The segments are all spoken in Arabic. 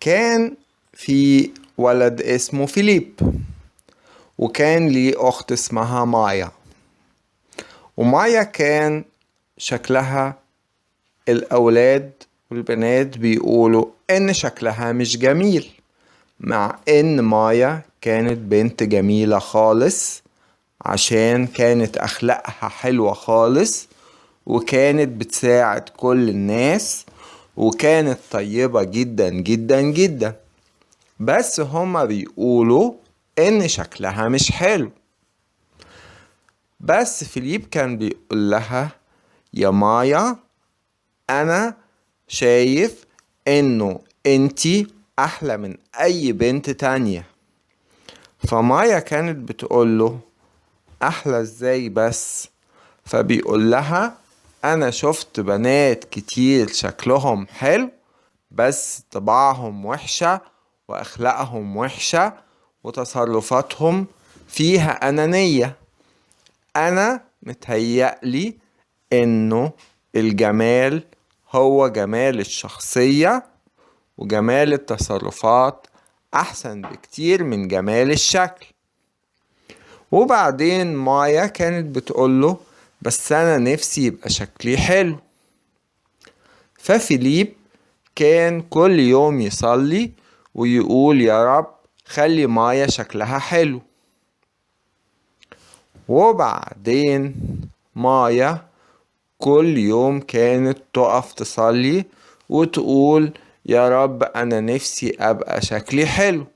كان في ولد اسمه فيليب، وكان ليه أخت اسمها مايا. ومايا كان شكلها الأولاد والبنات بيقولوا إن شكلها مش جميل، مع إن مايا كانت بنت جميلة خالص، عشان كانت أخلاقها حلوة خالص، وكانت بتساعد كل الناس، وكانت طيبة جدا جدا جدا. بس هما بيقولوا إن شكلها مش حلو. بس فيليب كان بيقول لها: يا مايا، أنا شايف إنه انتي أحلى من أي بنت تانية. فمايا كانت بتقوله: أحلى إزاي بس؟ فبيقول لها: أنا شفت بنات كتير شكلهم حلو، بس طباعهم وحشة وأخلاقهم وحشة وتصرفاتهم فيها أنانية. أنا متهيألي إنه الجمال هو جمال الشخصية، وجمال التصرفات أحسن بكتير من جمال الشكل. وبعدين مايا كانت بتقوله: بس أنا نفسي يبقى شكلي حلو. ففيليب كان كل يوم يصلي ويقول: يا رب خلي مايا شكلها حلو. وبعدين مايا كل يوم كانت تقف تصلي وتقول: يا رب أنا نفسي أبقى شكلي حلو.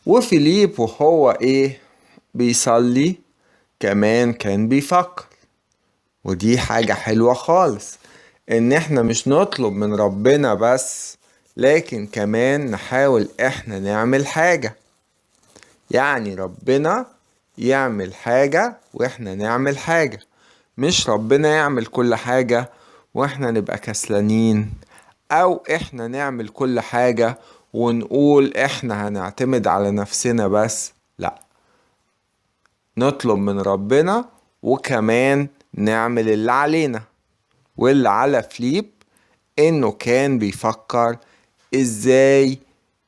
وفيليب وهو بيصلي كمان كان بيفكر. ودي حاجة حلوة خالص، ان احنا مش نطلب من ربنا بس، لكن كمان نحاول احنا نعمل حاجة. يعني ربنا يعمل حاجة واحنا نعمل حاجة، مش ربنا يعمل كل حاجة واحنا نبقى كسلانين، او احنا نعمل كل حاجة ونقول احنا هنعتمد على نفسنا بس. لا، نطلب من ربنا وكمان نعمل اللي علينا. واللي على فليب انه كان بيفكر ازاي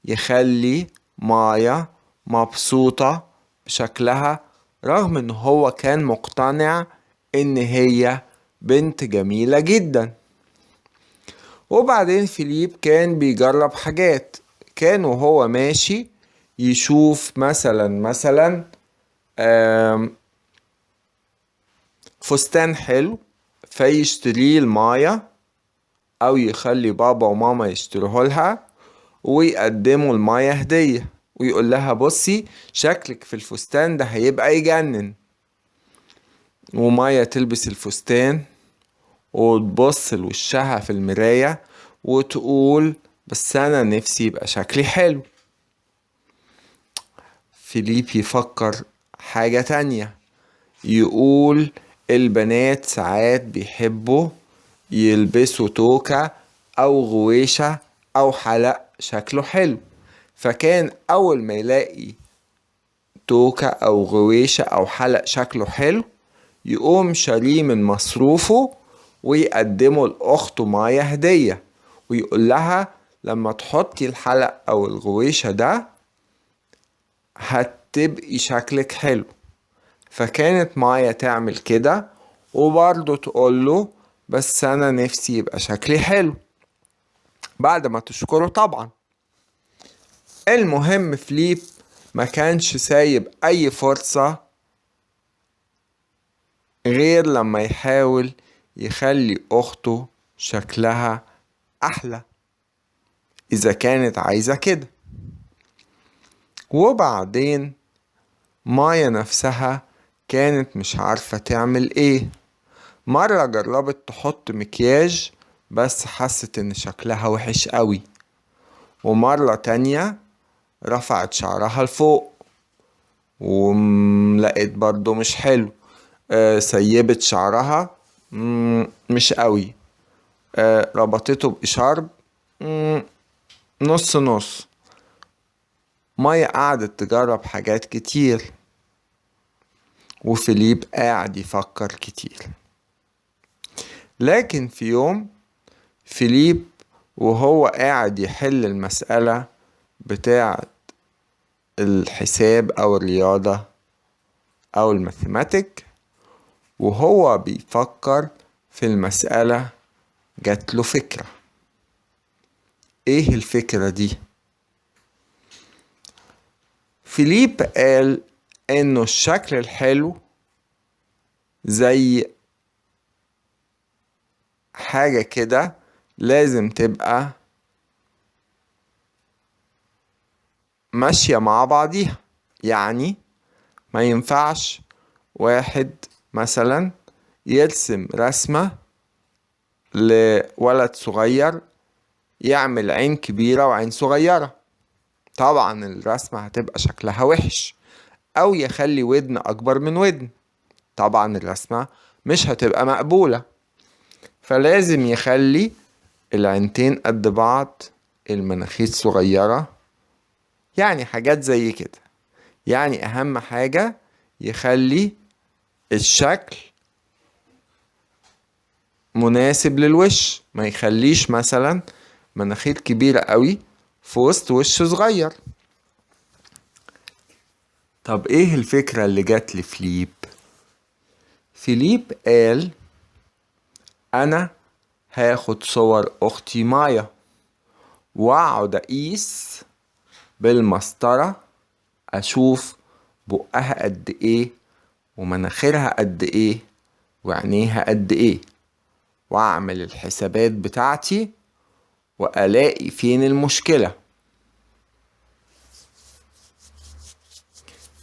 يخلي مايا مبسوطة بشكلها، رغم ان هو كان مقتنع ان هي بنت جميلة جدا. وبعدين فيليب كان بيجرب حاجات. كان وهو ماشي يشوف مثلا فستان حلو فيشتريه لمايا، او يخلي بابا وماما يشتروه لها ويقدموا لمايا هدية، ويقول لها: بصي شكلك في الفستان ده هيبقى يجنن. ومايا تلبس الفستان وتبص لوشها في المراية وتقول: بس انا نفسي يبقى شكلي حلو. فيليب يفكر حاجة تانية، يقول: البنات ساعات بيحبوا يلبسوا توكة او غويشة او حلق شكله حلو. فكان اول ما يلاقي توكة او غويشة او حلق شكله حلو يقوم شاريه من مصروفه ويقدمه لاخته مايا هدية، ويقول لها: لما تحطي الحلق او الغويشة ده هتبقي شكلك حلو. فكانت مايا تعمل كده وبرضه تقوله: بس انا نفسي يبقى شكلي حلو، بعد ما تشكره طبعا. المهم فليب ما كانش سايب اي فرصة غير لما يحاول يخلي اخته شكلها احلى اذا كانت عايزة كده. وبعدين مايا نفسها كانت مش عارفة تعمل ايه. مرة جربت تحط مكياج بس حست ان شكلها وحش قوي. ومرة تانية رفعت شعرها لفوق ولقيت برضو مش حلو. سيبت شعرها مش قوي. ربطته بإشارب نص نص. مايا قعدت تجرب حاجات كتير، وفيليب قاعد يفكر كتير. لكن في يوم فيليب وهو قاعد يحل المسألة بتاعة الحساب أو الرياضة أو الماثيماتيك، وهو بيفكر في المسألة جات له فكرة. ايه الفكرة دي؟ فيليب قال انه الشكل الحلو زي حاجة كده لازم تبقى ماشية مع بعضيها. يعني ما ينفعش واحد مثلا يرسم رسمة لولد صغير يعمل عين كبيرة وعين صغيرة، طبعا الرسمة هتبقى شكلها وحش. او يخلي ودن اكبر من ودن، طبعا الرسمة مش هتبقى مقبولة. فلازم يخلي العينتين قد بعض، المناخير صغيرة، يعني حاجات زي كده. يعني اهم حاجة يخلي الشكل مناسب للوش، ما يخليش مثلا مناخير كبيرة قوي في وسط وش صغير. طب ايه الفكرة اللي جات لفليب؟ فيليب قال انا هاخد صور اختي مايا واقعد اقيس بالمسطرة، اشوف بقها قد ايه ومناخيرها قد ايه وعينيها قد ايه، واعمل الحسابات بتاعتي والاقي فين المشكلة.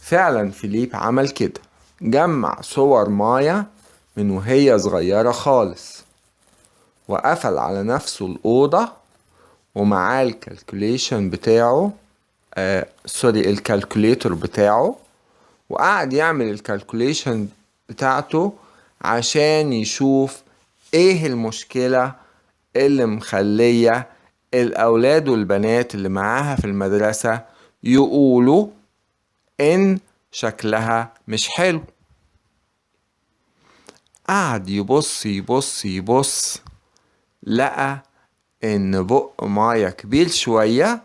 فعلا فيليب عمل كده، جمع صور مايا من وهي صغيرة خالص، وقفل على نفسه الأوضة ومعاه الكالكوليشن بتاعه، الكالكوليتر بتاعه، وقعد يعمل الكالكوليشن بتاعته عشان يشوف ايه المشكلة اللي مخلية الأولاد والبنات اللي معاها في المدرسة يقولوا إن شكلها مش حلو. قعد يبص يبص يبص، لقى إن بق مايا كبير شوية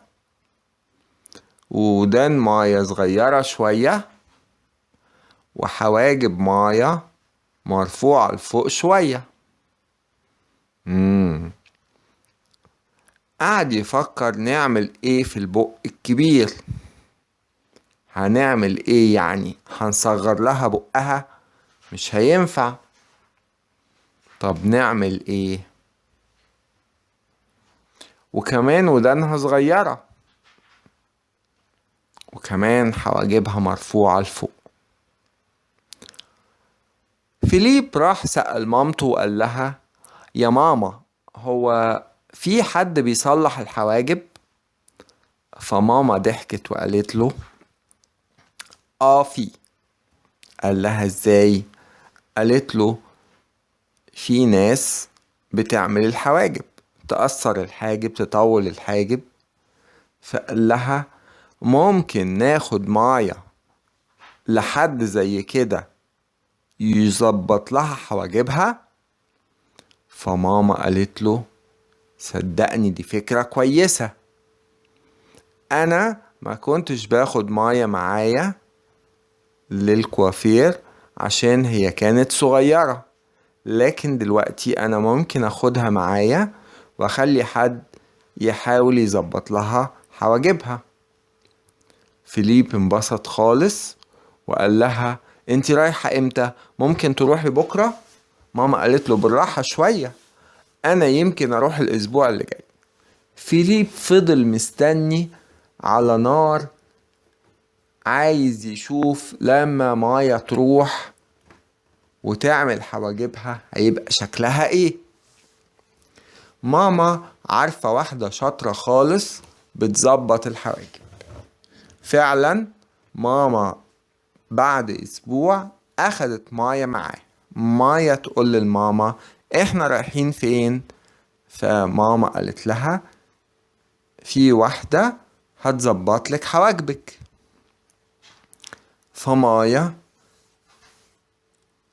ودان مايا صغيرة شوية وحواجب مايا مرفوعة لفوق شوية. قعد يفكر نعمل ايه في البق الكبير. هنعمل ايه يعني؟ هنصغر لها بقها؟ مش هينفع. طب نعمل ايه؟ وكمان ودانها صغيرة، وكمان حواجبها مرفوعة لفوق. فيليب راح سأل مامته وقال لها يا ماما، هو في حد بيصلح الحواجب؟ فماما ضحكت وقالت له في. قال لها ازاي؟ قالت له في ناس بتعمل الحواجب، تقصر الحاجب تطول الحاجب. فقال لها ممكن ناخد مايا لحد زي كده يظبط لها حواجبها؟ فماما قالت له صدقني دي فكرة كويسة، انا ما كنتش باخد مايا معايا للكوافير عشان هي كانت صغيرة، لكن دلوقتي انا ممكن اخدها معايا واخلي حد يحاول يظبط لها حواجبها. فيليب انبسط خالص وقال لها انتي رايحة امتى؟ ممكن تروحي بكرة؟ ماما قالت له بالراحة شوية، انا يمكن اروح الاسبوع اللي جاي. فيليب فضل مستني على نار، عايز يشوف لما مايا تروح وتعمل حواجبها هيبقى شكلها ايه. ماما عارفة واحدة شاطرة خالص بتظبط الحواجب. فعلا ماما بعد اسبوع اخدت مايا معاه. مايا تقول للماما احنا رايحين فين؟ فماما قالت لها في واحدة هتظبط لك حواجبك. فمايا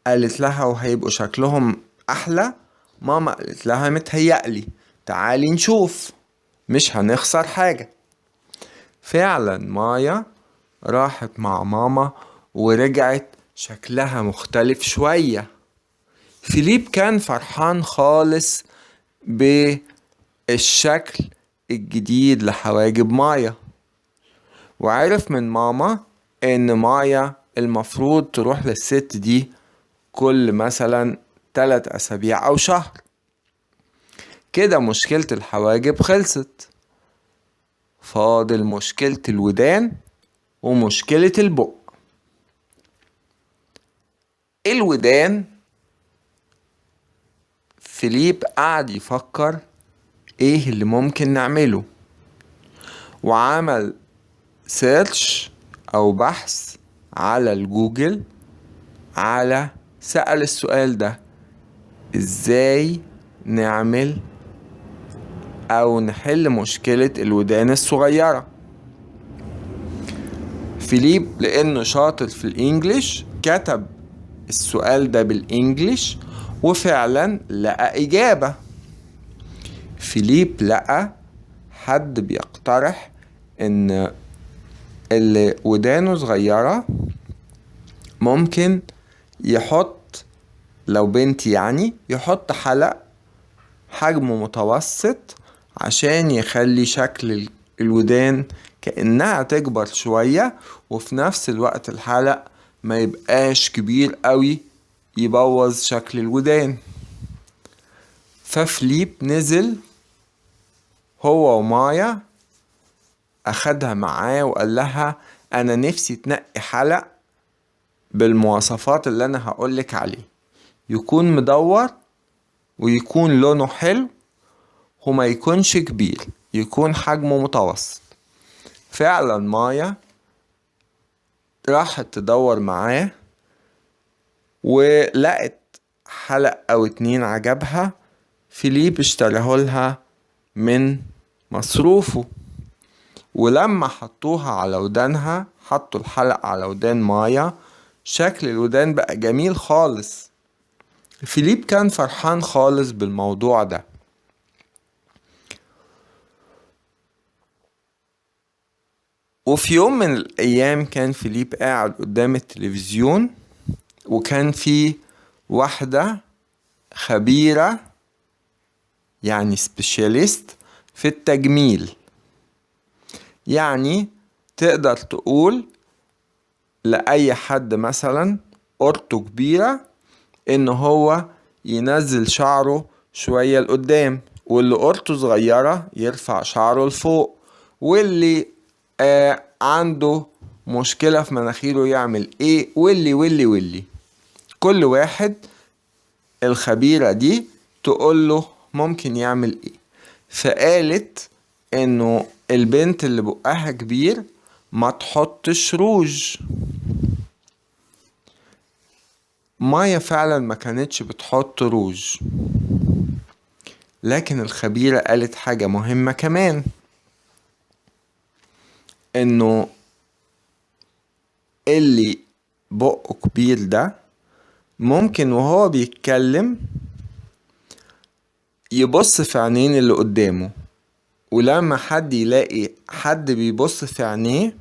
قالت لها وهيبقوا شكلهم احلى؟ ماما قالت لها متهيألي. تعالي نشوف، مش هنخسر حاجة. فعلا مايا راحت مع ماما ورجعت شكلها مختلف شوية. فيليب كان فرحان خالص بالشكل الجديد لحواجب مايا، وعرف من ماما ان مايا المفروض تروح للست دي كل مثلا 3 أسابيع او شهر. كده مشكلة الحواجب خلصت، فاضل مشكلة الودان ومشكلة البق. الودان، فيليب قعد يفكر ايه اللي ممكن نعمله، وعمل سيرش او بحث على الجوجل، سأل السؤال ده: ازاي نعمل او نحل مشكلة الودان الصغيرة؟ فيليب لانه شاطر في الانجليش كتب السؤال ده بالانجليش، وفعلا لقى اجابة. فيليب لقى حد بيقترح ان اللي ودانه صغيرة ممكن يحط، لو بنت يعني، يحط حلق حجمه متوسط عشان يخلي شكل الودان كأنها تكبر شوية، وفي نفس الوقت الحلق ما يبقاش كبير قوي يبوظ شكل الودان. ففليب نزل هو ومايا، أخدها معاه وقال لها: أنا نفسي تنقي حلق بالمواصفات اللي أنا هقولك عليه، يكون مدور ويكون لونه حلو وما يكونش كبير، يكون حجمه متوسط. فعلا مايا راحت تدور معاه ولقت حلق أو 2 عجبها. فيليب اشتريهولها من مصروفه، ولما حطوها على ودانها، حطوا الحلق على ودان مايا، شكل الودان بقى جميل خالص. فيليب كان فرحان خالص بالموضوع ده. وفي يوم من الأيام كان فيليب قاعد قدام التلفزيون، وكان في واحدة خبيرة يعني سبيشاليست في التجميل، يعني تقدر تقول لأي حد مثلا قرطه كبيرة إن هو ينزل شعره شوية لقدام، واللي قرطه صغيرة يرفع شعره لفوق، واللي عنده مشكلة في مناخيره يعمل ايه، واللي كل واحد الخبيرة دي تقول له ممكن يعمل ايه. فقالت انه البنت اللي بقها كبير ما تحطش روج. مايا فعلا ما كانتش بتحط روج، لكن الخبيرة قالت حاجة مهمة كمان، انه اللي بقه كبير ده ممكن وهو بيتكلم يبص في عينين اللي قدامه، ولما حد يلاقي حد بيبص في عينيه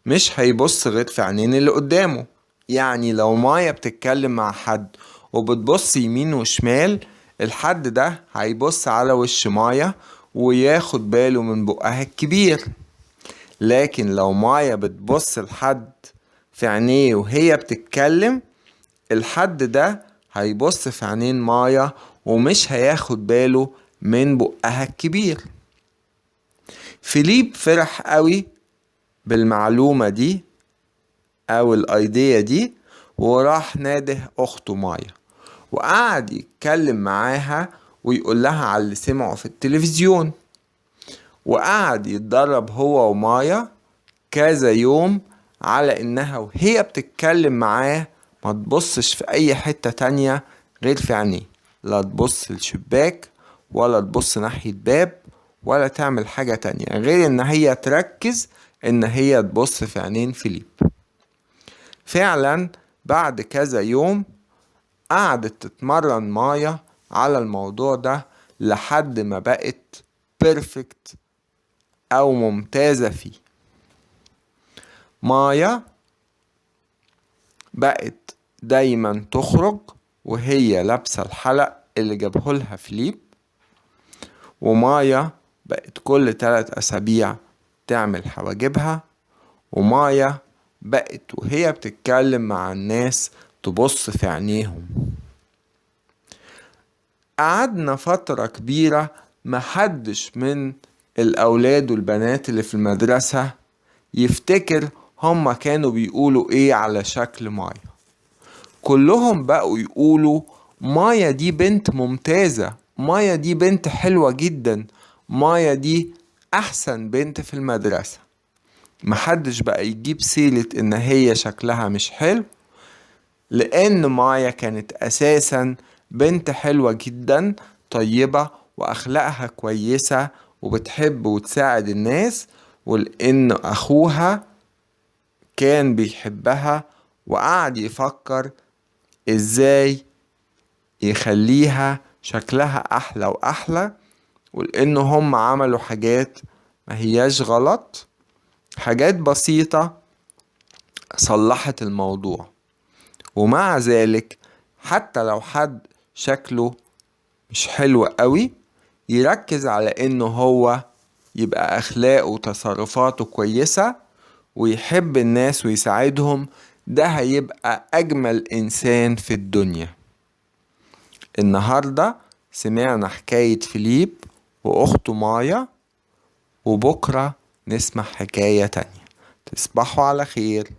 مش هيبص غير في عينين اللي قدامه. يعني لو مايا بتتكلم مع حد وبتبص يمين وشمال، الحد ده هيبص على وش مايا وياخد باله من بقها الكبير. لكن لو مايا بتبص لحد في عينيه وهي بتتكلم، الحد ده هيبص في عينين مايا ومش هياخد باله من بقها الكبير. فيليب فرح قوي بالمعلومة دي او الايديا دي، وراح ناده اخته مايا وقعد يتكلم معاها ويقول لها على اللي سمعه في التلفزيون. وقعد يتدرب هو ومايا كذا يوم على انها وهي بتتكلم معاه ما تبصش في اي حتة تانية غير في عينيه، لا تبص للشباك ولا تبص ناحية باب ولا تعمل حاجة تانية غير ان هي تركز ان هي تبص في عينين فيليب. فعلا بعد كذا يوم قعدت تتمرن مايا على الموضوع ده لحد ما بقت بيرفكت أو ممتازة فيه. مايا بقت دايما تخرج وهي لابسة الحلق اللي جابهولها فيليب، ومايا بقت كل 3 أسابيع تعمل حواجبها، ومايا بقت وهي بتتكلم مع الناس تبص في عينيهم. قعدنا فترة كبيرة محدش من الأولاد والبنات اللي في المدرسة يفتكر هما كانوا بيقولوا ايه على شكل مايا. كلهم بقوا يقولوا مايا دي بنت ممتازة، مايا دي بنت حلوة جدا، مايا دي أحسن بنت في المدرسة. محدش بقى يجيب سيرة إن هي شكلها مش حلو، لأن مايا كانت أساسا بنت حلوة جدا، طيبة وأخلاقها كويسة وبتحب وتساعد الناس، ولأن أخوها كان بيحبها وقعد يفكر إزاي يخليها شكلها أحلى وأحلى، ولأن هم عملوا حاجات ما هياش غلط، حاجات بسيطة صلحت الموضوع. ومع ذلك حتى لو حد شكله مش حلو قوي يركز على انه هو يبقى اخلاقه وتصرفاته كويسة ويحب الناس ويساعدهم، ده هيبقى اجمل انسان في الدنيا. النهاردة سمعنا حكاية فيليب واخته مايا، وبكرة نسمع حكاية تانية. تصبحوا على خير.